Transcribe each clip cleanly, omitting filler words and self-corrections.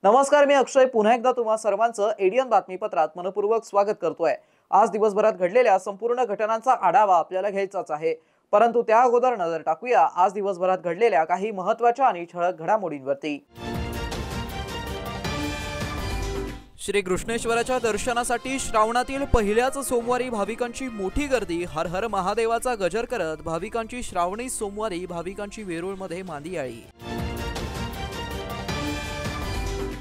नमस्कार, मी अक्षय पुन्हा एकदा तुम्हा सर्वांचं एडियन बातमीपत्रात मनपूर्वक स्वागत करतोय। आज दिवसभरात घडलेल्या संपूर्ण घटनांचा आढावा आपल्याला घ्यायचाच आहे, परंतु त्या अगोदर नजर टाकूया आज दिवसभरात घडलेल्या काही महत्त्वाच्या आणि ठळक घडामोडींवरती। श्री कृष्णेश्वराच्या दर्शनासाठी श्रावणातील पहिल्याच सोमवारी भाविकांची मोठी गर्दी। हर हर महादेवाचा गजर करत भाविकांची श्रावणी सोमवारी भाविकांची वेरूळमध्ये मांदी आली।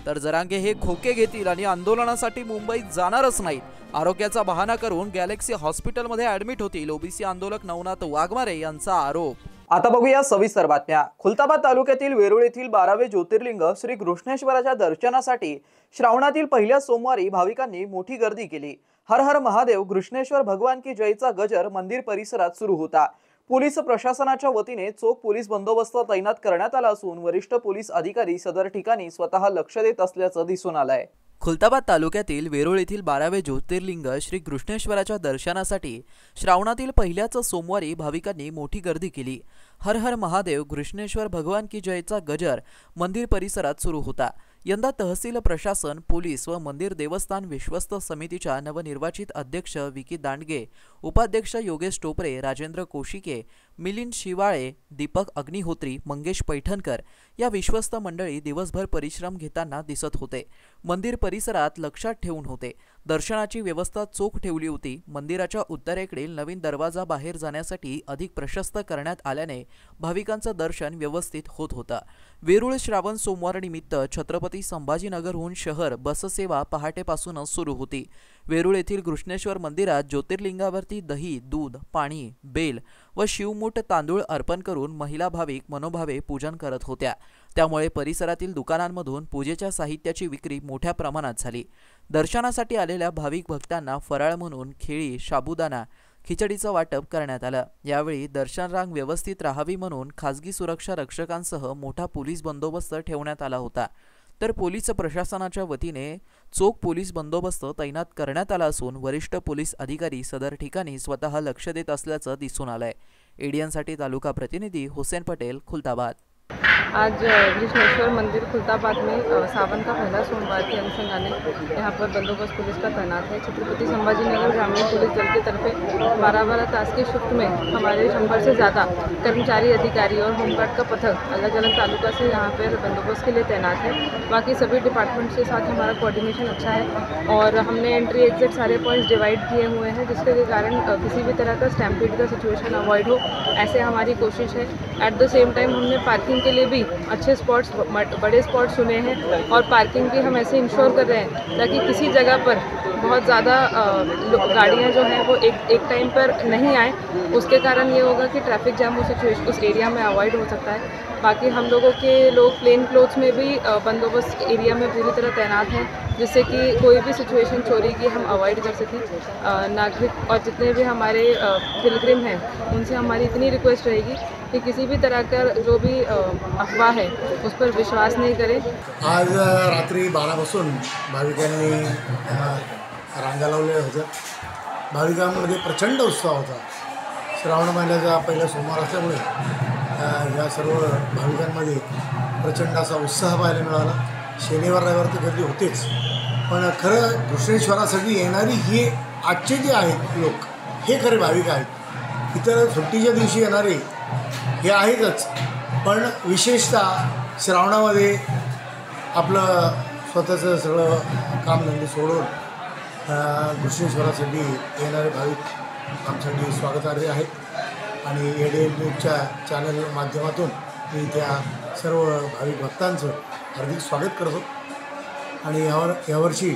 तर जरांगे हे खोके घेतील आणि आंदोलनासाठी मुंबईत जाणारच नाहीत। आरोग्याचा बहाणा करून गॅलेक्सी हॉस्पिटलमध्ये ऍडमिट होतील ओबीसी आंदोलक नवनाथ वाघमारे यांचा आरोप। आता बघूया सविस्तर बातम्या। खुलताबाद तालुक्यातील वेरूळ येथील 12वे ज्योतिर्लिंग श्री कृष्णेश्वराच्या दर्शनासाठी श्रावणातील पहिल्या सोमवारी भाविकांनी मोठी गर्दी केली। हर हर महादेव कृष्णेश्वर भगवान की जयचा गजर मंदिर परिसरात सुरू होता। पोलीस प्रशासनाच्या वतीने चोख पोलीस बंदोबस्त तैनात करण्यात आला असून वरिष्ठ पोलीस अधिकारी सदर ठिकाणी स्वतः लक्ष देत असल्याचं दिसून आलंय। खुलताबाद तालुक्यातील वेरूळ येथील 12वे ज्योतिर्लिंग श्री कृष्णेश्वराच्या दर्शनासाठी श्रावणातील पहिल्याच सोमवारी भाविकांनी मोठी गर्दी केली। हर हर महादेव कृष्णेश्वर भगवान की जयचा गजर मंदिर परिसरात सुरू होता। यंदा तहसील प्रशासन, पोलीस व मंदिर देवस्थान विश्वस्त समितीच्या नवनिर्वाचित अध्यक्ष विकी दांडगे, उपाध्यक्ष योगेश टोपरे, राजेंद्र कोशिके, मिलिंद शिवाळे, दीपक अग्निहोत्री, मंगेश पैठणकर या विश्वस्त मंडळी दिवसभर परिश्रम घेताना दिसत होते। मंदिर परिसरात लक्षात ठेवून होते। दर्शनाची व्यवस्था चोख ठेवली होती। मंदिराच्या उत्तरेकडील नवीन दरवाजा बाहेर जाण्यासाठी अधिक प्रशस्त करण्यात आल्याने भाविकांचं दर्शन व्यवस्थित होत होतं। वेरूळ श्रावण सोमवार निमित्त छत्रपती संभाजीनगरहून शहर बससेवा पहाटेपासूनच सुरू होती। वेरूळ येथील कृष्णेश्वर मंदिरात ज्योतिर्लिंगावरती दही, दूध, पाणी, बेल व शिवमूठ तांदूळ अर्पण करून महिला भाविक मनोभावे पूजन करत होत्या। त्यामुळे परिसरातील दुकानांमधून पूजेच्या साहित्याची विक्री मोठ्या प्रमाणात झाली। दर्शनासाठी आलेल्या भाविक भक्तांना फराळ म्हणून केळी, साबुदाणा, खिचडीचं वाटप करण्यात आलं। यावेळी दर्शन रांग व्यवस्थित राहावी म्हणून खासगी सुरक्षा रक्षकांसह मोठा पोलीस बंदोबस्त ठेवण्यात आला होता। तर पोलीस प्रशासनाच्या वतीने चोख पोलीस बंदोबस्त तैनात करण्यात आला असून वरिष्ठ पोलीस अधिकारी सदर ठिकाणी स्वतः लक्ष देत असल्याचं दिसून आलंय। एडियनसाठी तालुका प्रतिनिधी हुसेन पटेल, खुलताबाद। आज कृष्णेश्वर मंदिर खुलताबाद में सावन का पहला सोमवार के अनुसंधाने यहाँ पर बंदोबस्त पुलिस का तैनात है। छत्रपति संभाजीनगर ग्रामीण पुलिस दल की तरफ 12-12 तास की शिफ्ट में हमारे 100 से ज़्यादा कर्मचारी, अधिकारी और होमगार्ड का पथक अलग अलग तालुका से यहाँ पर बंदोबस्त के लिए तैनात है। बाकी सभी डिपार्टमेंट के साथ हमारा कोऑर्डिनेशन अच्छा है और हमने एंट्री एग्जिट सारे पॉइंट्स डिवाइड किए हुए हैं, जिसके कारण किसी भी तरह का स्टैम्पीड का सिचुएशन अवॉइड हो, ऐसे हमारी कोशिश है। एट द सेम टाइम हमने पार्किंग के लिए भी अच्छे स्पॉट्स, बड़े स्पॉट्स चुने हैं और पार्किंग की हम ऐसे इंश्योर कर रहे हैं ताकि किसी जगह पर बहुत ज़्यादा गाड़ियाँ जो हैं वो एक टाइम पर नहीं आए। उसके कारण ये होगा कि ट्रैफिक जैम उस एरिया में अवॉइड हो सकता है। बाकी हम लोगों के लोग प्लेन क्लोथ्स में भी बंदोबस्त एरिया में पूरी तरह तैनात हैं, जिससे कि कोई भी सिचुएशन चोरी की हम अवॉइड कर सकें। नागरिक और जितने भी हमारे पिलग्रिम हैं उनसे हमारी इतनी रिक्वेस्ट रहेगी कि किसी भी तरह का जो भी अफवाह है उस पर विश्वास नहीं करें। आज रात्री 12पासून भाविकांनी रांगा लावल्या होत्या। भाविकांमध्ये प्रचंड उत्साह होता। श्रावण महिन्याचा पहिला सोमवार असल्यामुळे या सर्व भाविकांमध्ये प्रचंड असा उत्साह पाहायला मिळाला। शनिवार रविवार तर गर्दी होतेच, पण खरं कृष्णेश्वरासाठी येणारी ही आजचे जे आहेत लोक हे खरे भाविक आहेत। इतर सुट्टीच्या दिवशी येणारे हे आहेतच, पण विशेषतः श्रावणामध्ये आपलं स्वतःचं सगळं कामधंदे सोडून कृष्णेश्वरासाठी येणारे भाविक आमच्यासाठी स्वागतार्ह आहेत। आणि एडियन न्यूजच्या चॅनल माध्यमातून मी त्या सर्व भाविक भक्तांचं हार्दिक स्वागत करतो। आणि यावर्षी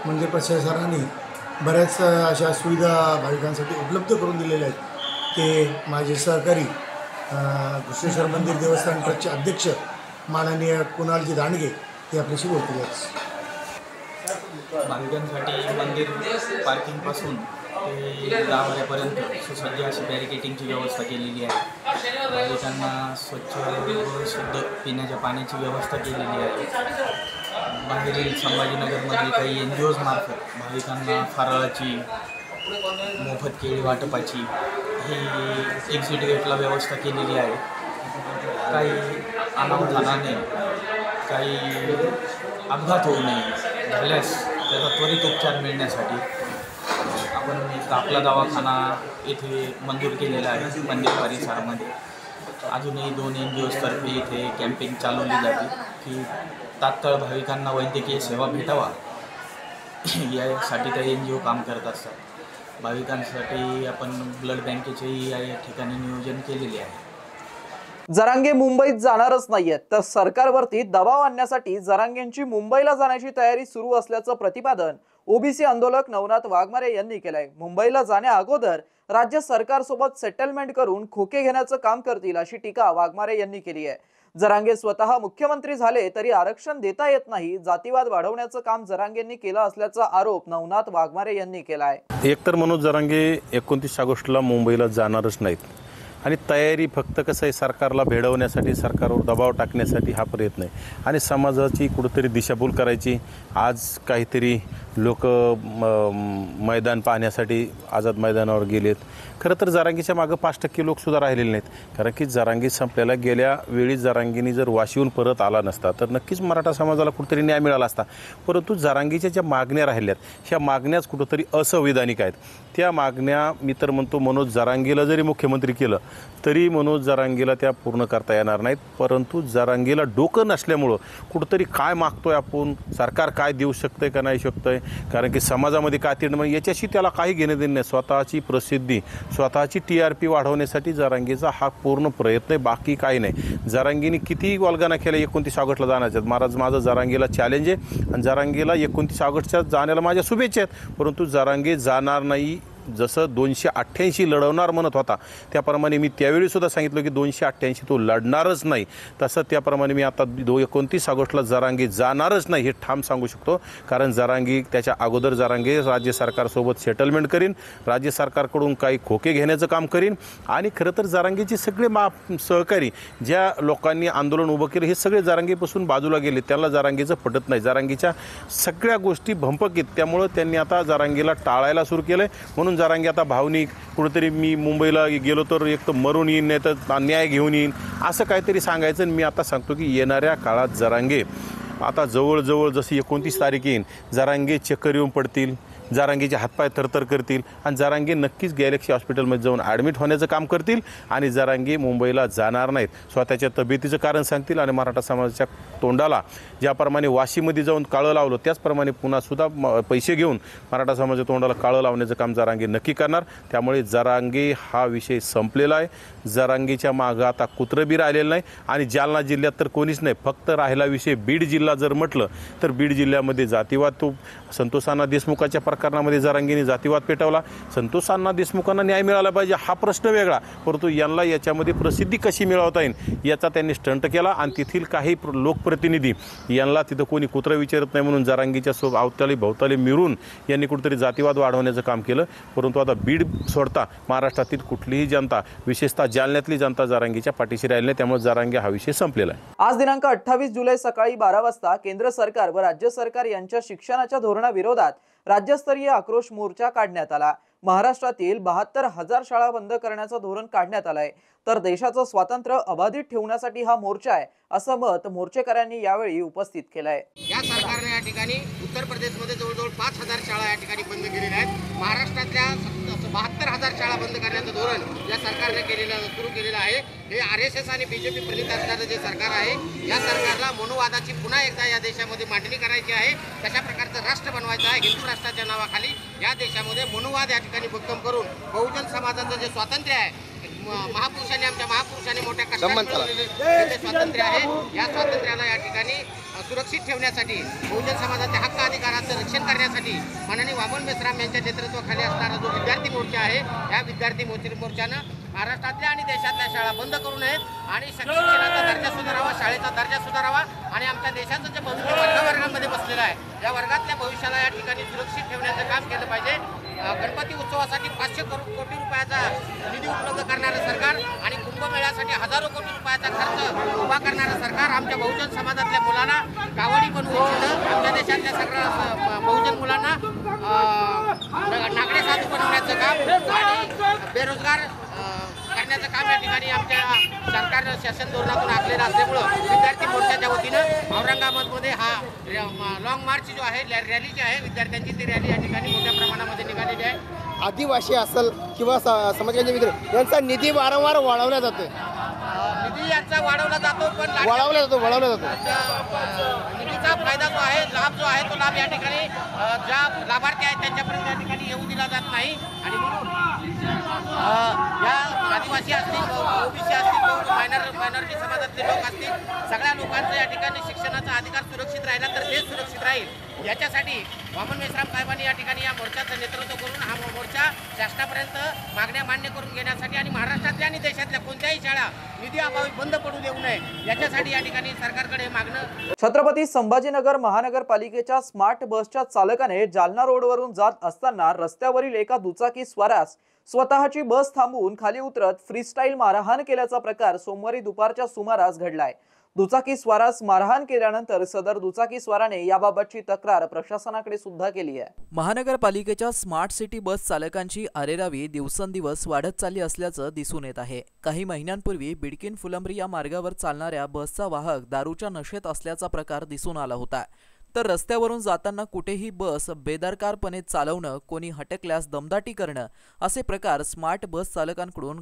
मंदिर प्रशासनाने बऱ्याच अशा सुविधा भाविकांसाठी उपलब्ध करून दिलेल्या आहेत। ते माझे सहकारी कृष्णेश्वर मंदिर देवस्थान ट्रस्टचे अध्यक्ष माननीय कुणालजी दांडगे हे आपल्याशी बोलतील। भाविकांसाठी मंदिर पार्किंगपासून ते गावापर्यंत सुसज्ज अशी बॅरिकेटिंगची व्यवस्था केलेली आहे. भाविकांना स्वच्छ व शुद्ध पिण्याच्या पाण्याची व्यवस्था केलेली आहे. बाहेरील संभाजीनगरमधील काही NGOज मार्फत भाविकांना फराळाची, मोफत केळी वाटपाची ही एक्झिट गेटला व्यवस्था केलेली आहे. काही अनावधानाने काही अपघात होऊ नये झाल्यास त्याचा त्वरित उपचार मिळण्यासाठी आपण एक आपला दवाखाना येथे मंजूर केलेला आहे मंदिर परिसरामध्ये. अजूनही 2 NGOज तर्फे इथे कॅम्पेन चालवली जाते की तात्काळ भाविकांना वैद्यकीय सेवा भेटावा यासाठी त्या NGO काम करत असतात. भाविकांसाठी आपण ब्लड बँकेचेही या ठिकाणी नियोजन केलेले आहे. जरांगे मुंबईत जाणारच नाहीयेत, तर सरकारवरती दबाव आणण्यासाठी जरांगेंची मुंबईला जाण्याची तयारी सुरू असल्याचं प्रतिपादन ओबीसी आंदोलक नवनाथ वाघमारे यांनी केलंय. मुंबईला जाण्या अगोदर राज्य सरकारसोबत सेटलमेंट करून खोके घेण्याचं काम करतील अशी टीका वाघमारे यांनी केली आहे. जरांगे स्वतः मुख्यमंत्री झाले तरी आरक्षण देता येत नाही, जातीवाद वाढवण्याचं काम जरांगेंनी केलं असल्याचा आरोप नवनाथ वाघमारे यांनी केलाय. एकतर मनोज जरांगे 29 ऑगस्टला मुंबईला जाणारच नाहीत आणि तयारी फक्त कसं आहे, सरकारला भेडवण्यासाठी, सरकारवर दबाव टाकण्यासाठी हा प्रयत्न आहे आणि समाजाची कुठंतरी दिशाभूल करायची. आज काहीतरी लोक मैदान पाहण्यासाठी आझाद मैदानावर गेलेत. खरं तर जरांगीच्या मागं 5% लोकसुद्धा राहिलेले नाहीत, कारण की जरांगी संपल्याला गेल्या वेळी जरांगीनी जर वाशीहून परत आला नसता तर नक्कीच मराठा समाजाला कुठेतरी न्याय मिळाला असता. परंतु जरांगीच्या ज्या मागण्या राहिल्यात ह्या मागण्याच कुठंतरी असंविधानिक आहेत. त्या मागण्या मी तर म्हणतो मनोज जरांगीला जरी मुख्यमंत्री केलं तरी मनोज जरांगीला त्या पूर्ण करता येणार नाहीत. परंतु जरांगीला डोकं नसल्यामुळं कुठंतरी काय मागतोय आपण, सरकार काय देऊ शकतंय का नाही शकतंय, कारण की समाजामध्ये काय तीर्ण याच्याशी त्याला काही घेणं देणं नाही. स्वतःची प्रसिद्धी, स्वतःची TRP वाढवण्यासाठी जरांगीचा हा पूर्ण प्रयत्न आहे, बाकी काही नाही. जरांगीने किती वल्गना केल्या 29 ऑगस्टला जाण्याच्यात. महाराज माझं जरांगीला चॅलेंज आहे आणि जरांगीला 29 ऑगस्टच्या जाण्याला माझ्या शुभेच्छा आहेत. परंतु जरांगे जाणार नाही. जसं 288 लढवणार म्हणत होता त्याप्रमाणे मी त्यावेळीसुद्धा सांगितलं की 288 तो लढणारच नाही. तसं त्याप्रमाणे मी आता 29 ऑगस्टला जरांगे जाणारच नाही हे ठाम सांगू शकतो. कारण जरांगे त्याच्या अगोदर जरांगे राज्य सरकारसोबत सेटलमेंट करीन, राज्य सरकारकडून काही खोके घेण्याचं काम करीन आणि खरं तर जरांगेचे सगळे सहकारी ज्या लोकांनी आंदोलन उभं केलं हे सगळे जरांगेपासून बाजूला गेले. त्याला जरांगेचं पटत नाही, जरांगेच्या सगळ्या गोष्टी भंपकीत. त्यामुळं त्यांनी आता जरांगेला टाळायला सुरू केलं आहे. म्हणून जरांगे आता भावनिक कुठेतरी मी मुंबईला गेलो तर एक तर मरून येईन नाही तर न्याय घेऊन येईन असं काहीतरी सांगायचं. आणि मी आता सांगतो की येणाऱ्या काळात जरांगे आता जवळजवळ जशी 29 तारीख येईन जरांगे चक्कर येऊन पडतील, जरांगेचे हातपाय थरथर करतील आणि जरांगे नक्कीच गॅलेक्सी हॉस्पिटलमध्ये जाऊन ॲडमिट होण्याचं काम करतील आणि जरांगे मुंबईला जाणार नाहीत. स्वतःच्या तब्येतीचं कारण सांगतील आणि मराठा समाजाच्या तोंडाला ज्याप्रमाणे वाशीमध्ये जाऊन काळं लावलं त्याचप्रमाणे पुन्हासुद्धा पैसे घेऊन मराठा समाजाच्या तोंडाला काळं लावण्याचं काम जरांगे नक्की करणार. त्यामुळे जरांगे हा विषय संपलेला आहे. जरांगेच्या मागं आता कुत्रं बी राहिलेलं नाही आणि जालना जिल्ह्यात तर कोणीच नाही. फक्त राहिला विषय बीड जिल्हा जर म्हटलं तर बीड जिल्ह्यामध्ये जातीवाद, तो संतोष अण्णा देशमुखाच्या प्रकरणामध्ये जरांगेने जातीवाद पेटवला. संतोष अण्णा देशमुखांना न्याय मिळाला पाहिजे हा प्रश्न वेगळा, परंतु यांना याच्यामध्ये प्रसिद्धी कशी मिळवता येईल याचा त्यांनी स्टंट केला आणि तेथील काही लोकप्रतिनिधी यांना तिथं कोणी कुत्रं विचारत नाही म्हणून जरांगीच्या भोवताली मिरून यांनी कुठेतरी जातीवाद वाढवण्याचं काम केलं. परंतु आता बीड सोडता महाराष्ट्रातील कुठलीही जनता, विशेषतः जालन्यातली जनता जरांगीच्या पाठीशी राहिली नाही. त्यामुळे जरांगे हा विषय संपलेला आहे. आज दिनांक 28 जुलै सकाळी 12 वाजता केंद्र सरकार व राज्य सरकार यांच्या शिक्षणाच्या धोरणाविरोधात राज्यस्तरीय आक्रोश मोर्चा काढण्यात आला. महाराष्ट्रातील 72,000 शाळा बंद करण्याचं धोरण काढण्यात आलंय, तर देशाचं स्वातंत्र्य अबाधित ठेवण्यासाठी हा मोर्चा आहे असं मत मोर्चेकऱ्यांनी यावेळी उपस्थित केलंय. या सरकारने या ठिकाणी उत्तर प्रदेशमध्ये जवळजवळ 5,000 शाळा या ठिकाणी बंद केलेल्या आहेत. महाराष्ट्रातल्या 72,000 शाळा बंद करण्याचं धोरण या सरकारने सुरू केलेलं आहे. हे RSS आणि BJP प्रणित असणारं जे सरकार आहे, या सरकारला मनोवादाची पुन्हा एकदा या देशामध्ये मांडणी करायची आहे. तशा प्रकारचं राष्ट्र बनवायचं आहे. हिंदू राष्ट्राच्या नावाखाली या देशामध्ये मनोवाद या ठिकाणी भक्कम करून बहुजन समाजाचं जे स्वातंत्र्य आहे, आमच्या महापुरुषांनी मोठ्या कष्टात जे स्वातंत्र्य आहे, या स्वातंत्र्याला या ठिकाणी सुरक्षित ठेवण्यासाठी, बहुजन समाजाच्या हक्क अधिकाराचं रक्षण करण्यासाठी माननीय वामन मेश्राम यांच्या नेतृत्वाखाली असणारा जो विद्यार्थी मोर्चा आहे, या विद्यार्थी मोर्चानं महाराष्ट्रातल्या आणि देशातल्या शाळा बंद करू नयेत आणि शिक्षणाचा दर्जा सुधारावा, शाळेचा दर्जा सुधारावा आणि आमच्या देशाचं जे भविष्य वर्गामध्ये बसलेलं आहे, या वर्गातल्या भविष्याला या ठिकाणी सुरक्षित ठेवण्याचं काम केलं पाहिजे. गणपती उत्सवासाठी 500 कोटी रुपयाचा निधी उपलब्ध करणारं सरकार आणि कुंभमेळ्यासाठी हजारो कोटी रुपयाचा खर्च उभा करणारं सरकार आमच्या बहुजन समाजातल्या मुलांना कावडी बनवू इच्छितं. आमच्या देशातल्या सगळ्या बहुजन मुलांना नागडे साधू बनवण्याचं काम आणि बेरोजगार करण्याचं काम या ठिकाणी आमच्या सरकारनं शासन धोरणातून आखलेलं असल्यामुळं विद्यार्थी मोर्चाच्या वतीनं औरंगाबादमध्ये हा लॉंग मार्च जो आहे रॅली जी आहे विद्यार्थ्यांची ती रॅली या ठिकाणी मोठ्या प्रमाणामध्ये निघालेली आहे. आदिवासी असेल किंवा समाजाचे मित्र यांचा निधी वारंवार वाढवला जातो. निधी यांचा वाढवला जातो पण वळवला जातो निधीचा फायदा जो आहे लाभ जो आहे तो लाभ या ठिकाणी ज्या लाभार्थी आहेत त्यांच्यापर्यंत या ठिकाणी येऊ दिला जात नाही आणि म्हणून या आदिवासी असतील ओबीसी असतील मायनॉरिटी समाजातले लोक असतील सगळ्या लोकांचं या ठिकाणी शिक्षणाचा अधिकार सुरक्षित राहिला तर देश सुरक्षित राहील याच्यासाठी वामन मेश्राम साहेबांनी या ठिकाणी या मोर्चाचं नेतृत्व करून हा मोर्चा शासनापर्यंत मागण्या मान्य करून घेण्यासाठी आणि महाराष्ट्रातल्या आणि देशातल्या कोणत्याही शाळा निधी अभावी बंद पडू देऊ नये याच्यासाठी या ठिकाणी सरकारकडे मागणं. छत्रपती संभाजीनगर महानगरपालिकेच्या स्मार्ट बसच्या चालकाने जालना रोडवरून जात असताना रस्त्यावरील एका दुचाकी स्वारास स्वतःची बस थांबवून खाली उतरत फ्रीस्टाईल मारहाण केल्याचा प्रकार सोमवारी दुपारच्या सुमारास घडलाय. दुचाकी स्वारास मारहाण केल्यानंतर सदर दुचाकी स्वाराने याबाबतची तक्रार प्रशासनाकडे सुद्धा केली आहे. महानगरपालिकेच्या स्मार्ट सिटी बस चालकांची अरेरावी दिवसेंदिवस वाढत चालली असल्याचं दिसून येत आहे. काही महिन्यांपूर्वी बिडकीन फुलंब्री या मार्गावर चालणाऱ्या बसचा वाहक दारूच्या नशेत असल्याचा प्रकार दिसून आला होता. तर रस्त्यावरून जाताना कुठेही बस बेदरकारपणे चालवणं, कोणी हटकल्यास दमदाटी करणं असे प्रकार स्मार्ट बस चालकांकडून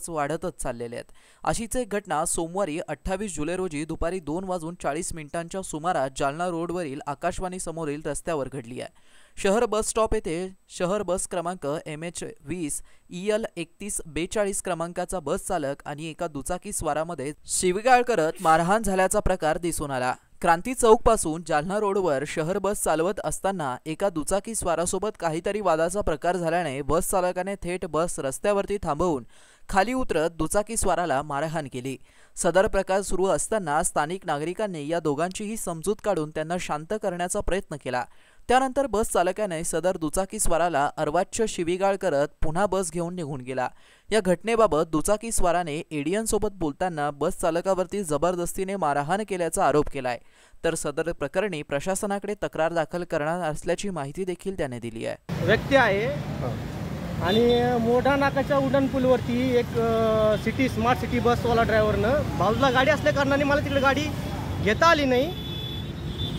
वाढतच चाललेले आहेत. अशीच एक घटना सोमवारी 28 जुलै रोजी दुपारी 2:40 सुमारास जालना रोडवरील आकाशवाणी समोरील रस्त्यावर घडली आहे. शहर बस स्टॉप येथे शहर बस क्रमांक MH20 EL 3142 क्रमांकाचा बस चालक आणि एका दुचाकी स्वारामध्ये शिवीगाळ करत मारहाण झाल्याचा प्रकार दिसून आला. क्रांती चौक पासून जालना रोडवर शहर बस चालवत असताना एका दुचाकी स्वारासोबत काहीतरी वादाचा प्रकार झाल्याने बस चालकाने थेट बस रस्त्यावरती थांबवून खाली उतरत दुचाकी स्वाराला मारहाण केली. सदर प्रकार सुरू असताना स्थानिक नागरिकांनी या दोघांचीही समजूत काढून त्यांना शांत करण्याचा प्रयत्न केला. त्यानंतर बस चालकाने सदर दुचाकी स्वाराला अर्वाच्य शिवीगाळ करत पुन्हा बस घेऊन निघून गेला. या घटनेबाबत दुचाकी स्वाराने एडीएनसोबत बोलताना बस चालकावरती जबरदस्तीने मारहाण केल्याचा आरोप केलाय. तर सदर प्रकरणी प्रशासनाकडे तक्रार दाखल करणार असल्याची माहिती देखील त्याने दिली आहे. व्यक्ती आहे आणि मोठा नाकाच्या उड्डाण पूलवरती एक स्मार्ट सिटी बसवाला ड्रायव्हरनं बाजूला गाडी असल्या कारणाने मला तिकडे गाडी घेता आली नाही.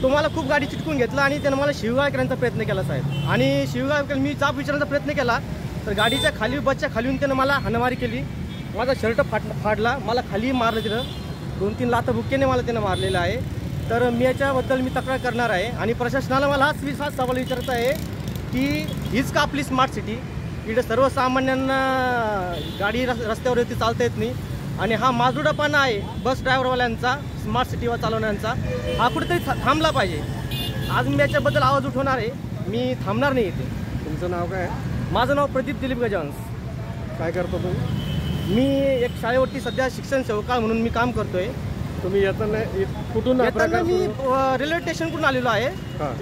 तो मला खूप गाडी चिटकून घेतला आणि त्यानं मला शिवगाळ करण्याचा प्रयत्न केला साहेब. आणि शिवगाळ मी जाब विचारण्याचा प्रयत्न केला तर गाडीच्या खाली बसच्या खालीहून त्यानं मला हाणामारी केली. माझा शर्ट फाडला, मला खाली मारलं. तिथं 2-3 लाथा बुक्केने मला त्यानं मारलेलं आहे. तर मी याच्याबद्दल मी तक्रार करणार आहे आणि प्रशासनाला मला हाच सवाल विचारायचा आहे की हीच का आपली स्मार्ट सिटी? इकडे सर्वसामान्यांना गाडी रस्त्यावरती चालता येत नाही आणि हा माजुडापणा आहे बस ड्रायव्हरवाल्यांचा, स्मार्ट सिटीवर चालवण्याचा. हा कुठेतरी थांबला पाहिजे. आज मी याच्याबद्दल आवाज उठवणार आहे. मी थांबणार नाही इथे. तुमचं नाव काय? माझं नाव प्रदीप दिलीप गजांस. काय करतो तुम्ही? मी एक शाळेवरती सध्या शिक्षण सेवका म्हणून मी काम करतोय. तुम्ही येताना कुठून? मी रेल्वे स्टेशनकडून आलेलो आहे.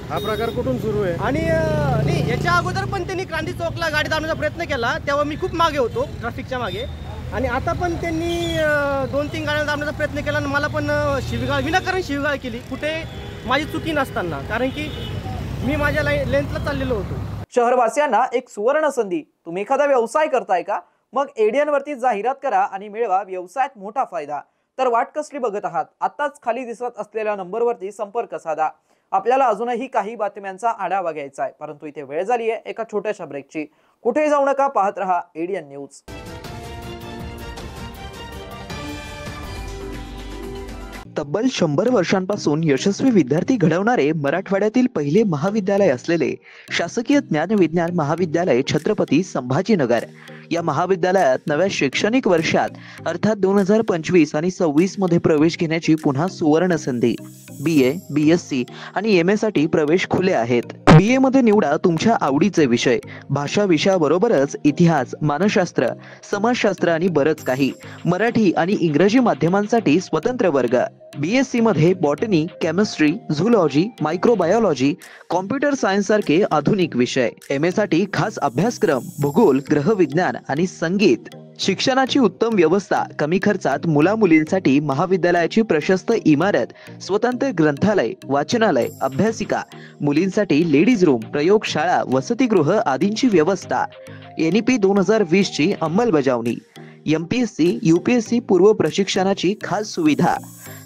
हा प्रकार कुठून सुरू आहे? आणि नाही, याच्या अगोदर पण त्यांनी क्रांती चौकला गाडी दाबण्याचा प्रयत्न केला, तेव्हा मी खूप मागे होतो ट्रॅफिकच्या मागे. आणि आता पण त्यांनी 2-3 गाड्या दाबण्याचा प्रयत्न केला आणि मला पण शिवीगाळ विनाकारण शिवीगाळ केली, कुठे माझी चुकी नसताना, कारण की मी माझ्या लेन्थला चाललेलो होतो. शहरवासियांना एक सुवर्ण संधी. तुम्ही एखादा व्यवसाय करताय का? मग एडीएन वरती जाहिरात करा आणि मिळवा व्यवसायात मोठा फायदा. तर वाट कसली बघत आहात? आताच खाली दिसत असलेल्या नंबरवरती संपर्क साधा. आपल्याला अजूनही काही बातम्यांचा आढावा घ्यायचा आहे, परंतु इथे वेळ झाली आहे एका छोट्याशा ब्रेकची. कुठेही जाऊ नका, पाहत रहा एडीएन न्यूज. तब्बल 100 वर्षांपासून यशस्वी विद्यार्थी घडवणारे मराठवाड्यातील पहिले महाविद्यालय असलेले शासकीय ज्ञानविज्ञान महाविद्यालय छत्रपती संभाजीनगर या महाविद्यालयात नव्या शैक्षणिक वर्षात अर्थात 2025 आणि 26 मध्ये प्रवेश घेण्याची पुन्हा सुवर्ण संधी. BA, BSc आणि MA साठी प्रवेश खुले आहेत. BA मध्ये निवडा तुमच्या आवडीचे विषय. भाषा विषयाबरोबरच इतिहास, मानसशास्त्र, समाजशास्त्र आणि बरंच काही. मराठी आणि इंग्रजी माध्यमांसाठी स्वतंत्र वर्ग. BSc मध्ये botany, chemistry, zoology, microbiology, computer science सारखे आधुनिक विषय. MA साठी खास अभ्यासक्रम, भूगोल, ग्रहविज्ञान आणि संगीत. शिक्षणाची उत्तम व्यवस्था, कमी खर्चात मुला-मुलींसाठी महाविद्यालयाची प्रशस्त इमारत, स्वतंत्र ग्रंथालय, वाचनालय, अभ्यासिका, मुलींसाठी लेडीज रूम, प्रयोगशाळा, वसतिगृह आदींची व्यवस्था. NEP 2020 ची अंमलबजावणी. MPSC, UPSC पूर्व प्रशिक्षणाची खास सुविधा.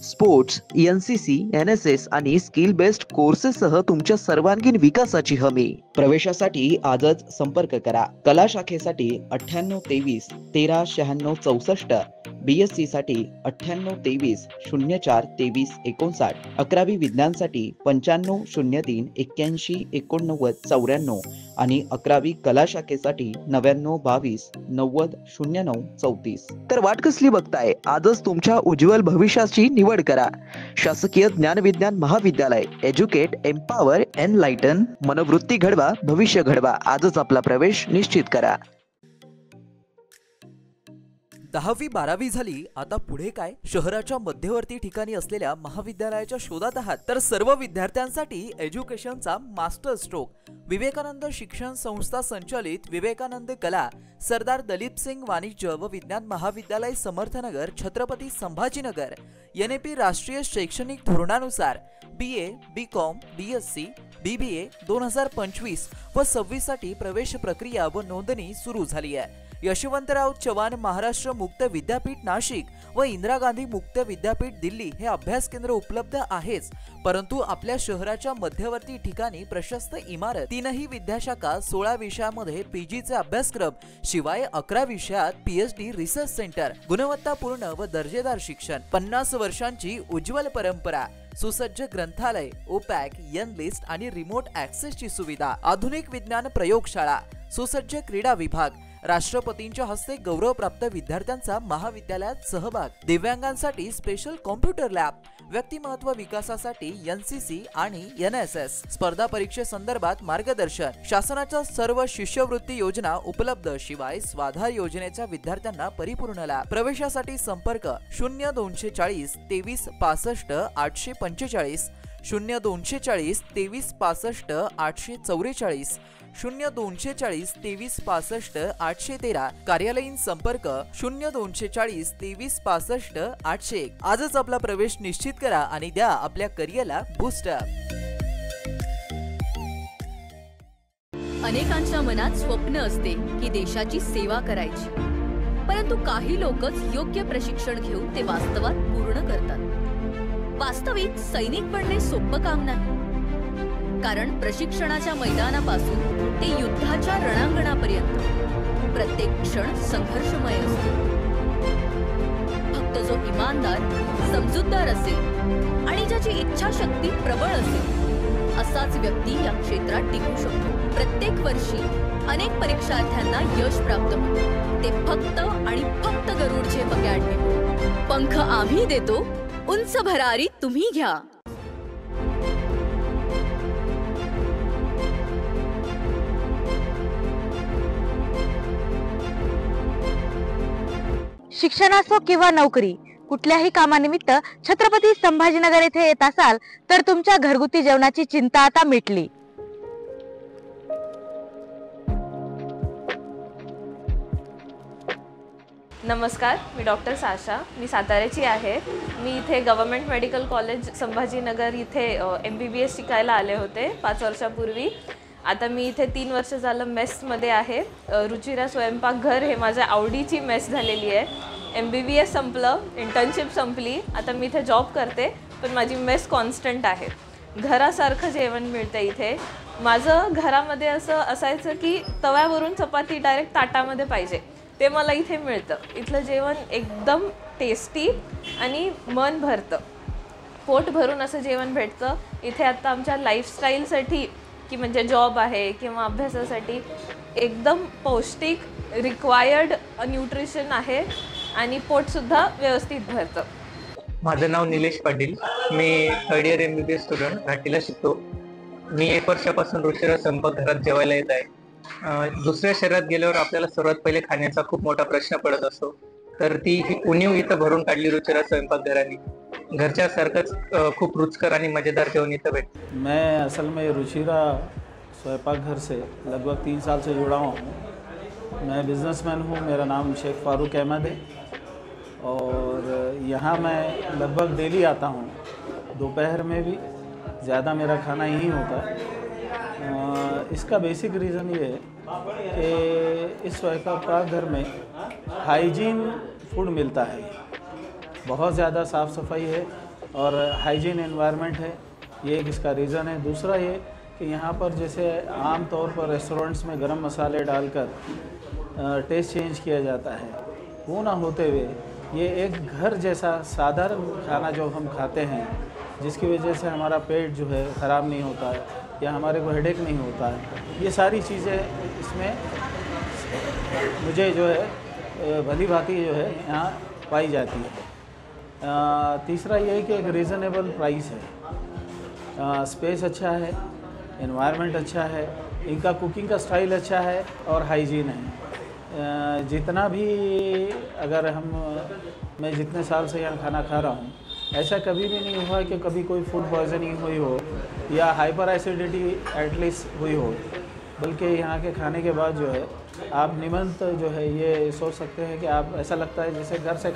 स्पोर्ट्स, NCC, NSS आणि स्किल बेस्ड कोर्सेससह तुमच्या सर्वांगीण विकासाची हमी. प्रवेशासाठी आजच संपर्क करा. कला शाखेसाठी 9823 139664, BSc साठी 9823 04 23 59, 11वी विज्ञानसाठी 9503 81 89 94 आणि 11वी कला शाखेसाठी 9922 90 09 34. तर वाट कसली बघताय? आजच तुमच्या उज्ज्वल भविष्याची निवड करा. शासकीय ज्ञानविज्ञान महाविद्यालय. Educate, empower, enlighten. मनोवृत्ती घडवा, भविष्य घडवा. आजच आपला प्रवेश निश्चित करा. 10वी 12वी झाली, आता पुढे काय? शहराच्या मध्यवर्ती ठिकाणी असलेल्या महाविद्यालयाच्या शोधात आहात तर सर्व विद्यार्थ्यांसाठी एज्युकेशनचा मास्टर स्ट्रोक. विवेकानंद शिक्षण संस्था संचालित विवेकानंद कला, सरदार दलीप सिंग वाणिज्य व विज्ञान महाविद्यालय, समर्थनगर, छत्रपती संभाजीनगर. NEP राष्ट्रीय शैक्षणिक धोरणानुसार BA, BCom, BSc, BBA 2025 व 26 साठी प्रवेश प्रक्रिया व नोंदणी सुरू झाली आहे. यशवंतराव चव्हाण महाराष्ट्र मुक्त विद्यापीठ नाशिक व इंदिरा गांधी मुक्त विद्यापीठ दिल्ली हे अभ्यास केंद्र उपलब्ध आहेच, परंतु आपल्या शहराच्या मध्यवर्ती ठिकाणी प्रशस्त इमारत, 3ही विद्याशाखा, 16 विषयामध्ये PGचे अभ्यासक्रम, शिवाय 11 विषयात PhD रिसर्च सेंटर, गुणवत्तापूर्ण व दर्जेदार शिक्षण, 50 वर्षांची उज्ज्वल परंपरा, सुसज्ज ग्रंथालय, OPAC, N-लिस्ट आणि रिमोट ॲक्सेसची सुविधा, आधुनिक विज्ञान प्रयोगशाळा, सुसज्ज क्रीडा विभाग, राष्ट्रपतींच्या हस्ते गौरवप्राप्त विद्यार्थ्यांचा महाविद्यालयात सहभाग, दिव्यांगांसाठी स्पेशल कॉम्प्युटर लॅब, व्यक्तिमत्व विकासासाठी NCC आणि NSS, स्पर्धा परीक्षेसंदर्भात मार्गदर्शन, शासनाच्या सर्व शिष्यवृत्ती योजना उपलब्ध, शिवाय स्वाधार योजनेच्या विद्यार्थ्यांना परिपूर्ण लाभ. प्रवेशासाठी संपर्क 0240 23 65 845, 0240 23 65 844, 0240 23 65 813. कार्यालयीन संपर्क 0240 23 65 801. आजच आपला प्रवेश निश्चित करा आणि द्या आपल्या करिअरला बूस्टअप. अनेकांच्या मनात स्वप्न असते की देशाची सेवा करायची, परंतु काही लोकच योग्य प्रशिक्षण घेऊन ते वास्तवात पूर्ण करतात. वास्तविक सैनिक बनणे सोपं काम नाही, कारण प्रशिक्षणाच्या मैदानापासून ते युद्धाच्या रणांगणापर्यंत प्रत्येक क्षण संघर्षमय असतो. फक्त जो इमानदार, समजूतदार असेल आणि ज्याची इच्छाशक्ती प्रबळ असेल असाच व्यक्ती या क्षेत्रात टिकू शकतो. प्रत्येक वर्षी अनेक परीक्षार्थ्यांना यश प्राप्त होते, ते फक्त आणि फक्त गरुडचे पकॅडमी. पंख आम्ही देतो, उंच भरारी तुम्ही घ्या. शिक्षण असो किंवा नोकरी, कुठल्याही कामानिमित्त छत्रपती संभाजीनगर येथे येत असाल तर तुमच्या घरगुती जेवणाची चिंता आता मिटली. नमस्कार, मी डॉक्टर साशा, मी साताऱ्याची आहे. मी इथे गव्हर्नमेंट मेडिकल कॉलेज संभाजीनगर इथे MBBS शिकायला आले होते 5 वर्षापूर्वी. आता मी इथे 3 वर्ष झालं मेसमध्ये आहे. रुचिरा स्वयंपाकघर हे माझ्या आवडीची मेस झालेली आहे. MBBS संपलं, इंटर्नशिप संपली, आता मी इथे जॉब करते, पण माझी मेस कॉन्स्टंट आहे. घरासारखं जेवण मिळतं इथे. माझं घरामध्ये असं असायचं की तव्यावरून चपाती डायरेक्ट ताटामध्ये पाहिजे, ते मला इथे मिळतं. इथलं जेवण एकदम टेस्टी आणि मन भरतं, पोट भरून असं जेवण भेटतं इथे. आता आमच्या लाईफस्टाईलसाठी की म्हणजे जॉब आहे किंवा अभ्यासासाठी एकदम पौष्टिक रिक्वायर्ड न्यूट्रिशन आहे आणि पोटसुद्धा व्यवस्थित भरतं. माझं नाव निलेश पाटील. मी थर्ड इयर MBBS स्टुडंट घाटीला शिकतो. मी 1 वर्षापासून रुचिरा स्वयंपाकघरात जेवायला येत आहे. दुसऱ्या शहरात गेल्यावर आपल्याला सर्वात पहिले खाण्याचा खूप मोठा प्रश्न पडत असतो, तर ती ही उणीव इथं भरून काढली रुचिरा स्वयंपाकघराने. घरच्या सारखंच खूप रुचकर आणि मजेदार जेवण इथं भेटतं. मैं असल में रुचिरा स्वयंपाकघर से लगभग 3 साल से जुड़ा हुआ हूँ। मैं बिजनेसमैन हूँ, मेरा नाम शेख फारूक अहमद है और यहाँ मैं लगभग डेली आता हूँ। दोपहर में भी ज़्यादा मेरा खाना यहीं होता है। इसका बेसिक रीज़न ये है कि इस स्वयंपाकघर में हाइजीन फूड मिलता है, बहुत ज़्यादा साफ़ सफाई है और हाइजीन एनवायरनमेंट है, ये एक इसका रीज़न है। दूसरा ये कि यहाँ पर जैसे आम तौर पर रेस्टोरेंट्स में गरम मसाले डालकर टेस्ट चेंज किया जाता है, वो ना होते हुए ये एक घर जैसा साधारण खाना जो हम खाते हैं, जिसकी वजह से हमारा पेट जो है ख़राब नहीं होता है या हमारे को हेडेक नहीं होता है, ये सारी चीज़ें इसमें मुझे जो है भली भांति जो है यहाँ पाई जाती है। तीसरा ये है कि एक रीज़नेबल प्राइस है, स्पेस अच्छा है, एनवायरनमेंट अच्छा है, इनका कुकिंग का स्टाइल अच्छा है और हाइजीन है। जितना भी अगर मैं जितने साल से यहाँ खाना खा रहा हूँ, ऐसा कभी भी नहीं हुआ कि कभी कोई फूड पॉइजनिंग हुई हो या हाइपर एसिडिटी एटलीस्ट हुई हो, बल्कि यहाँ के खाने के बाद जो है आप निमंत जो है ये सोच सकते हैं कि आप ऐसा लगता है जैसे घर से।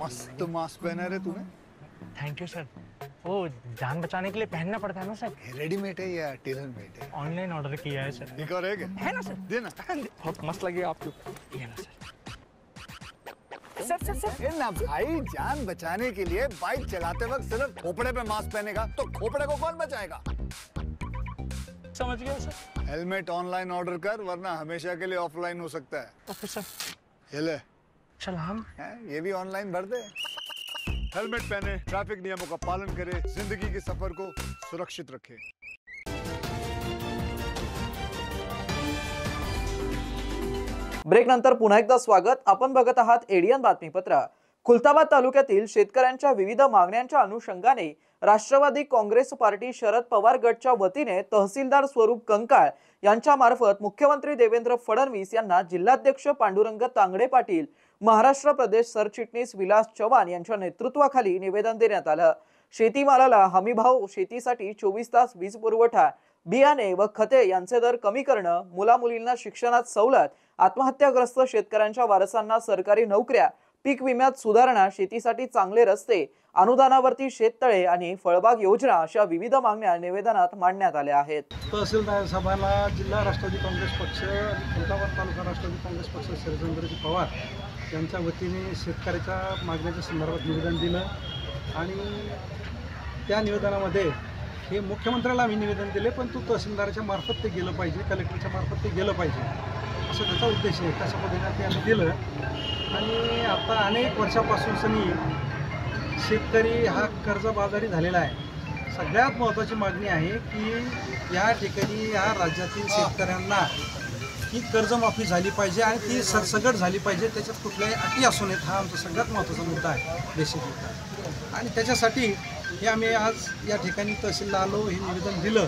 मस्त मास्क पहना रे तूने। Thank you sir. वो जान बचाने के लिए पहनना पड़ता है ना सर। रेडीमेड है या टेलर मेड है? ऑनलाइन ऑर्डर किया है सर। एक और है ना सर? देना। बहुत मस्त लगी आपको। ये ना सर। सर ना भाई, जान बचाने के लिए बाइक चलाते वक्त सिर्फ खोपड़े पे मास्क पहनेगा तो खोपड़े को कौन बचाएगा? समझ गया सर। हेलमेट ऑनलाइन ऑर्डर कर, वरना हमेशा के लिए ऑफलाइन हो सकता है। Okay sir. ये ले। सलाम। ये भी ऑनलाइन भर दे। हेलमेट पहने, ट्रैफिक नियमों का पालन करे, जिंदगी के सफर को सुरक्षित रखे। ब्रेक नंतर पुन्हा एकदा स्वागत। आपण बघत आहात एडियन बातमीपत्र। खुलताबाद तालुक्यातील शेतकऱ्यांच्या विविध मागण्यांच्या अनुषंगाने राष्ट्रवादी काँग्रेस पार्टी शरद पवार गटच्या वतीने तहसीलदार स्वरूप कंकाळ यांच्या मार्फत मुख्यमंत्री देवेंद्र फडणवीस यांना जिल्हाध्यक्ष पांडुरंग तांगडे पाटील, महाराष्ट्र प्रदेश सरचिटणीस विलास चव्हाण यांच्या नेतृत्वाखाली निवेदन देण्यात आलं। शेतीमालाला हमीभाव, शेतीसाठी 24 तास वीज पुरवठा, बियाणे व खते यांचे दर कमी करणं, मुलामुलींना शिक्षणात सवलत, आत्महत्याग्रस्त शेतकऱ्यांच्या वारसांना सरकारी नोकऱ्या, पीक विम्यात सुधारणा, शेतीसाठी चांगले रस्ते, अनुदानावरती शेततळे आणि फळबाग योजना अशा विविध मागण्या निवेदनात मांडण्यात आल्या आहेत। तहसीलदार साहेबांना जिल्हा राष्ट्रवादी काँग्रेस पक्ष, खुलताबाद तालुका राष्ट्रवादी काँग्रेस पक्ष शरदचंद्रजी पवार यांच्या वतीने शेतकऱ्याच्या मागण्याच्या संदर्भात निवेदन दिलं आणि त्या निवेदनामध्ये हे मुख्यमंत्र्याला आम्ही निवेदन दिले, पण तो तहसीलदाराच्या मार्फत ते गेलं पाहिजे, कलेक्टरच्या मार्फत ते गेलं पाहिजे, असं त्याचा उद्देश आहे। तशा पद्धतीने ते आम्ही दिलं आणि आता अनेक वर्षापासून सनी शेतकरी हा कर्जबाजारी झालेला आहे। सगळ्यात महत्त्वाची मागणी आहे की या ठिकाणी या राज्यातील शेतकऱ्यांना ही कर्जमाफी झाली पाहिजे आणि ती सरसकट झाली पाहिजे, त्याच्यात कुठल्याही अटी असू नयेत, हा आमचा सगळ्यात महत्त्वाचा मुद्दा आहे बेसिकली। आणि त्याच्यासाठी हे आम्ही आज या ठिकाणी तहसीलला आलो, हे निवेदन दिलं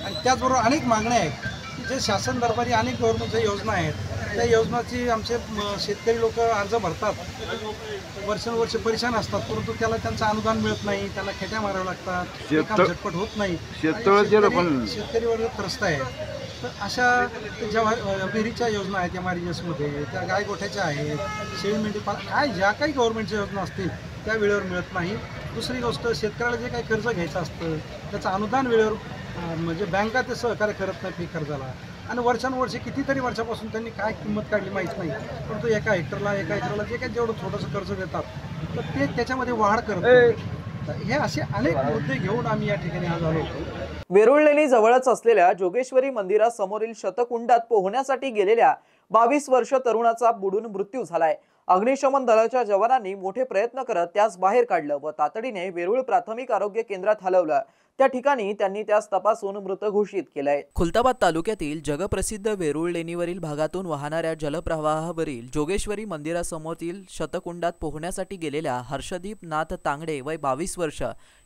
आणि त्याचबरोबर अनेक मागण्या आहेत जे शासन दरबारी अनेक गव्हर्नमेंटच्या योजना आहेत, त्या योजनाची आमचे शेतकरी लोक अर्ज भरतात, वर्षानुवर्ष परेशान असतात, परंतु त्याला त्यांचं अनुदान मिळत नाही, त्यांना खेट्या माराव्या लागतात, काम झटपट होत नाही, शेतकरी वर्ग त्रस्त आहे। तर अशा ज्या विहिरीच्या योजना आहेत MRGSमध्ये, त्या गायगोठ्याच्या आहेत, शेळी मेंढी काय ज्या काही गव्हर्नमेंटच्या योजना असतील त्या वेळेवर मिळत नाही। दुसरी गोष्ट, शेतकऱ्याला जे काही कर्ज घ्यायचं असतं त्याचं अनुदान वेळेवर म्हणजे बँका ते सहकार्य करत नाही पीक कर्जाला आणि वर्षानुवर्षे कितीतरी वर्षापासून त्यांनी काय किंमत काढली माहीत नाही, परंतु एका एकराला जे काही जेवढं थोडंसं कर्ज देतात तर ते त्याच्यामध्ये वाढ करत। हे असे अनेक मुद्दे घेऊन आम्ही या ठिकाणी आज आलो होतो। वेरुळलेणी जवळच असलेल्या जोगेश्वरी मंदिरासमोरील शतकुंडात पोहण्यासाठी गेलेल्या 22 वर्ष तरुणाचा बुडून मृत्यू झालाय। अग्निशमन दलाच्या जवानांनी मोठे प्रयत्न करत त्यास बाहेर काढलं व तातडीने वेरूळ प्राथमिक आरोग्य केंद्रात हलवलं। त्या ठिकाणी त्यांनी त्यास तपासून मृत घोषित केलाय. खुलताबाद तालुक्यातील जगप्रसिद्ध वेरूळ लेणीवरील भागातून वाहणाऱ्या जलप्रवाहावरील जोगेश्वरी मंदिरासमोरील शतकुंडात पोहण्यासाठी गेलेल्या हर्षदीप नाथ तांगडे वय 22 वर्ष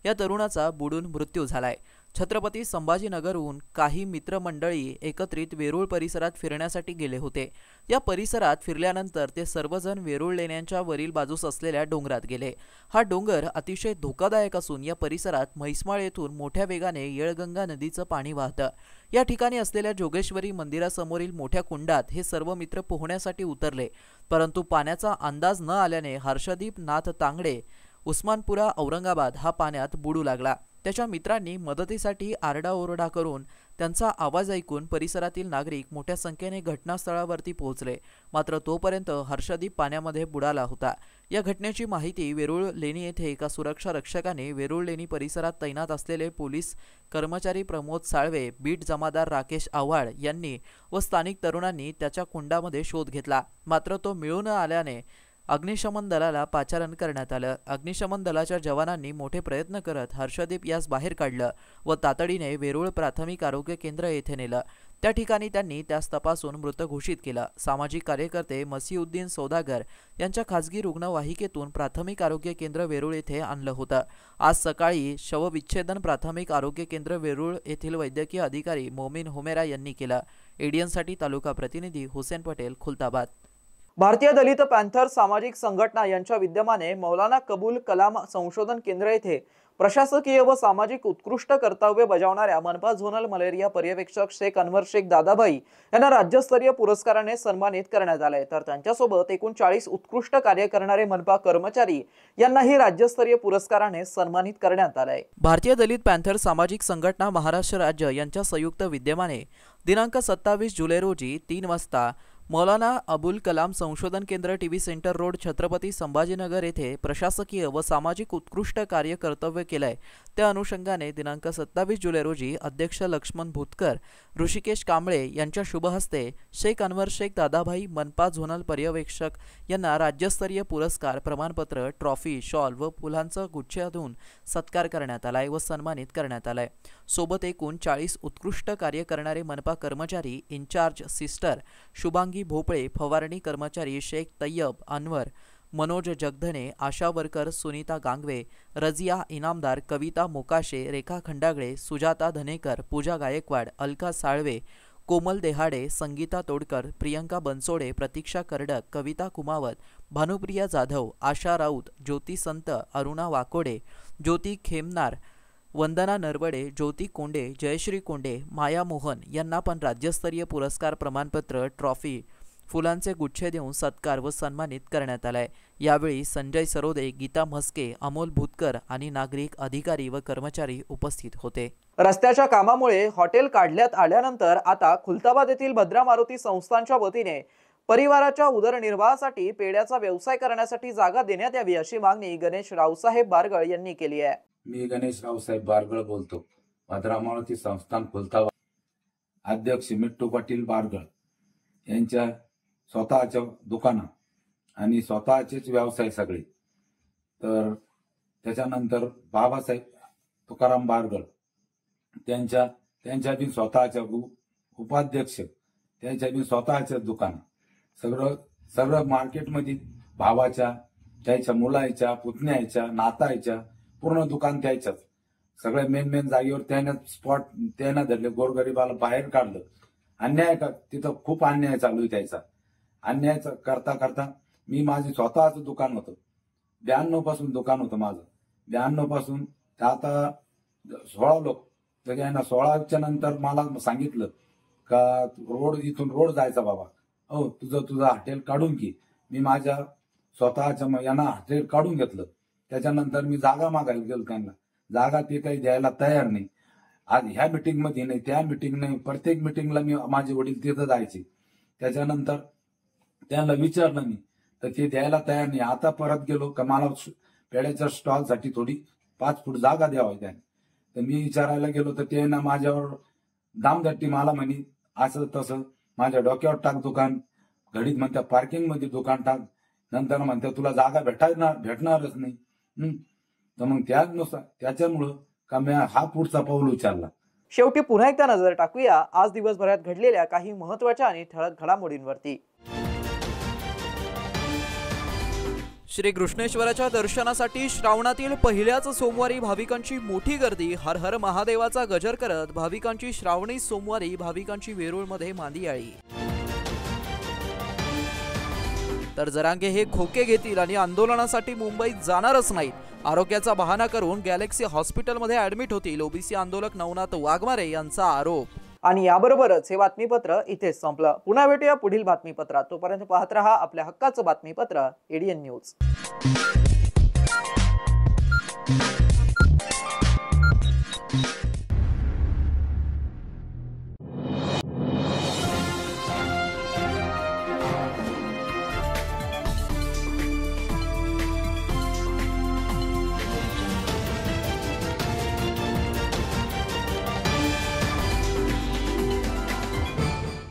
या तरुणाचा बुडून मृत्यू झालाय. छत्रपती संभाजीनगरहून काही मित्रमंडळी एकत्रित वेरूळ परिसरात फिरण्यासाठी गेले होते. या परिसरात फिरल्यानंतर ते सर्वजण वेरूळ लेण्यांच्या वरील बाजूस असलेल्या डोंगरात गेले. हा डोंगर अतिशय धोकादायक असून या परिसरात म्हैसमाळ येथून मोठ्या वेगाने येळगंगा नदीचं पाणी वाहतं. या ठिकाणी असलेल्या जोगेश्वरी मंदिरासमोरील मोठ्या कुंडात हे सर्व मित्र पोहण्यासाठी उतरले, परंतु पाण्याचा अंदाज न आल्याने हर्षदीप नाथ तांगडे उस्मानपुरा औरंगाबाद हा पाण्यात बुडू लागला. त्याच्या मित्रांनी मदतीसाठी आरडाओरडा करून त्यांचा आवाज ऐकून परिसरातील नागरिक मोठ्या संख्येने घटनास्थळावरती पोहोचले, मात्र तोपर्यंत हर्षदीप पाण्यामध्ये बुडाला होता. या घटनेची माहिती वेरूळ लेणी येथे एका सुरक्षा रक्षकाने वेरूळ लेणी परिसरात तैनात असलेले पोलीस कर्मचारी प्रमोद साळवे, बीट जमादार राकेश आव्हाड यांनी व स्थानिक तरुणांनी त्याच्या कुंडामध्ये शोध घेतला, मात्र तो मिळून न आल्याने अग्निशमन दलाला पाचारण करण्यात आलं. अग्निशमन दलाच्या जवानांनी मोठे प्रयत्न करत हर्षदीप यास बाहेर काढलं व तातडीने वेरूळ प्राथमिक आरोग्य केंद्र येथे नेलं. त्या ठिकाणी त्यांनी त्यास तपासून मृत घोषित केलं. सामाजिक कार्यकर्ते मसीउद्दीन सौदागर यांच्या खासगी रुग्णवाहिकेतून प्राथमिक आरोग्य केंद्र वेरूळ येथे आणलं होतं. आज सकाळी शवविच्छेदन प्राथमिक आरोग्य केंद्र वेरूळ येथील वैद्यकीय अधिकारी मोमीन हुमेरा यांनी केलं. एडीएनसाठी तालुका प्रतिनिधी हुसेन पटेल, खुलताबाद. भारतीय दलित पॅन्थर सामाजिक संघटना यांच्या विद्यमाने मौलाना कबूल कलाम संशोधन केंद्र येथे प्रशासकीय व सामाजिक उत्कृष्ट कर्तव्य बजावणाऱ्या मनपा झोनल मलेरिया पर्यवेक्षक शेख अनवर शेख दादाभाई यांना राज्यस्तरीय पुरस्काराने सन्मानित करण्यात आले. तर त्यांच्यासोबत एकूण 40 उत्कृष्ट कार्य करणारे मनपा कर्मचारी यांनाही राज्यस्तरीय पुरस्काराने सन्मानित करण्यात आले. भारतीय दलित पॅन्थर सामाजिक संघटना महाराष्ट्र राज्य यांच्या संयुक्त विद्यमाने दिनांक 27 जुलै रोजी 3 वाजता मौलाना अबुल कलाम संशोधन केंद्र TV centre road, Chhatrapati Sambhajinagar येथे प्रशासकीय व सामाजिक उत्कृष्ट कार्य कर्तव्य केलंय. त्या अनुषंगाने दिनांक 27 जुलै रोजी अध्यक्ष लक्ष्मण भूतकर, ऋषिकेश कांबळे यांच्या शुभ हस्ते शेख अनवर शेख दादाभाई मनपा झोनल पर्यवेक्षक यांना राज्यस्तरीय पुरस्कार, प्रमाणपत्र, ट्रॉफी, शॉल व फुलांचा गुच्छ देऊन सत्कार करण्यात आलाय व सन्मानित करण्यात आलाय. सोबत एकूण 40 उत्कृष्ट कार्य करणारे मनपा कर्मचारी, इन्चार्ज सिस्टर शुभांगी भोपळे, फवारणी कर्मचारी शेख तय्यब अनवर, मनोज जगधने, आशा वर्कर सुनीता गांगवे, रजिया इनामदार, कविता मोकाशे, रेखा खंडागळे, सुजाता धनेकर, पूजा गायकवाड, अलका साळवे, कोमल देहाडे, संगीता तोडकर, प्रियंका बनसोडे, प्रतीक्षा करडक, कविता कुमावत, भानुप्रिया जाधव, आशा राऊत, ज्योती संत, अरुणा वाकोडे, ज्योती खेमनार, वंदना नरवडे, ज्योती कोंडे, जयश्री कोंडे, माया मोहन यांना पण राज्यस्तरीय पुरस्कार, प्रमाणपत्र, ट्रॉफी, फुलांचे गुच्छे देऊन सत्कार व सन्मानित करण्यात आलाय. यावेळी संजय सरोदे, गीता म्हस्के, अमोल भूतकर आणि नागरिक, अधिकारी व कर्मचारी उपस्थित होते. रस्त्याच्या कामामुळे हॉटेल काढण्यात आल्यानंतर आता खुलताबाद येथील भद्रा मारुती संस्थांच्या वतीने परिवाराच्या उदरनिर्वाहासाठी पेढ्याचा व्यवसाय करण्यासाठी जागा देण्यात यावी अशी मागणी गणेश रावसाहेब बारगळ यांनी केली आहे. मी गणेश रावसाहेब बारगळ बोलतो. भद्रा मारुती संस्थान खुलताबाद अध्यक्ष मिट्टू पाटील बारगळ यांच्या स्वतःच्या दुकानं आणि स्वतःचेच व्यवसाय सगळे. तर त्याच्यानंतर बाबासाहेब तुकाराम बारगळ त्यांच्या बी स्वतःच्या उपाध्यक्ष, त्यांच्या बी स्वतःच्या दुकान, सगळं मार्केटमध्ये भावाच्या, त्याच्या मुलाच्या, पुतण्याच्या, नाताच्या पूर्ण दुकान त्याच्याच. सगळ्या मेन जागेवर त्यानं धरले. गोरगरिबाला बाहेर काढलं. अन्याय तिथं खूप अन्याय चालू आहे त्याचा. अन्याय करता मी माझे स्वतःच दुकान होतं. 92 पासून दुकान होतं माझं. 92 पासून आता 16 लोक. तर त्यांना 16च्या नंतर मला सांगितलं का इथून रोड जायचा बाबा. हो तुझं हॉटेल काढून की. मी माझ्या स्वतःच्या यांना हॉटेल काढून घेतलं. त्याच्यानंतर मी जागा मागायला गेलो त्यांना. जागा ते काही द्यायला तयार नाही. आज ह्या मिटिंग मध्ये नाही, त्या मिटिंग नाही, प्रत्येक मिटिंगला मी माझे वडील तिथं जायचे. त्याच्यानंतर त्यांना विचारलं मी तर ते द्यायला तयार नाही. आता परत गेलो का मला पेड्याच्या स्टॉल साठी थोडी 5 फूट जागा द्यावी त्याने. तर मी विचारायला गेलो तर ते ना माझ्यावर दामदट्टी मला म्हणे असं तसं. माझ्या डोक्यावर टाक दुकान, घडीत म्हणत्या पार्किंग मध्ये दुकान टाक, नंतर म्हणत्या तुला जागा भेटणारच नाही. तर मग त्याच्यामुळं का मी हा पुढचा पाऊल उचलला. शेवटी पुन्हा एकदा नजर टाकूया आज दिवसभरात घडलेल्या काही महत्त्वाच्या आणि ठळक घडामोडींवरती. श्री कृष्णेश्वराच्या दर्शनासाठी श्रावणातील पहिल्याच सोमवारी भाविकांची मोठी गर्दी. हर हर महादेवाचा गजर करत भाविकांची श्रावणी सोमवारी भाविकांची वेरूळमध्ये मांदियाळी. तर जरांगे हे खोके घेतील आणि आंदोलनासाठी मुंबईत जाणारच नाहीत. आरोग्याचा बहाणा करून गॅलेक्सी हॉस्पिटलमध्ये ऍडमिट होतील ओबीसी आंदोलक नवनाथ वाघमारे यांचा आरोप. आणि याबरोबरच हे बातमीपत्र इथेच संपलं. पुन्हा भेटूया पुढील बातमीपत्रात. तोपर्यंत पाहत रहा आपल्या हक्काचं बातमीपत्र एडीएन न्यूज.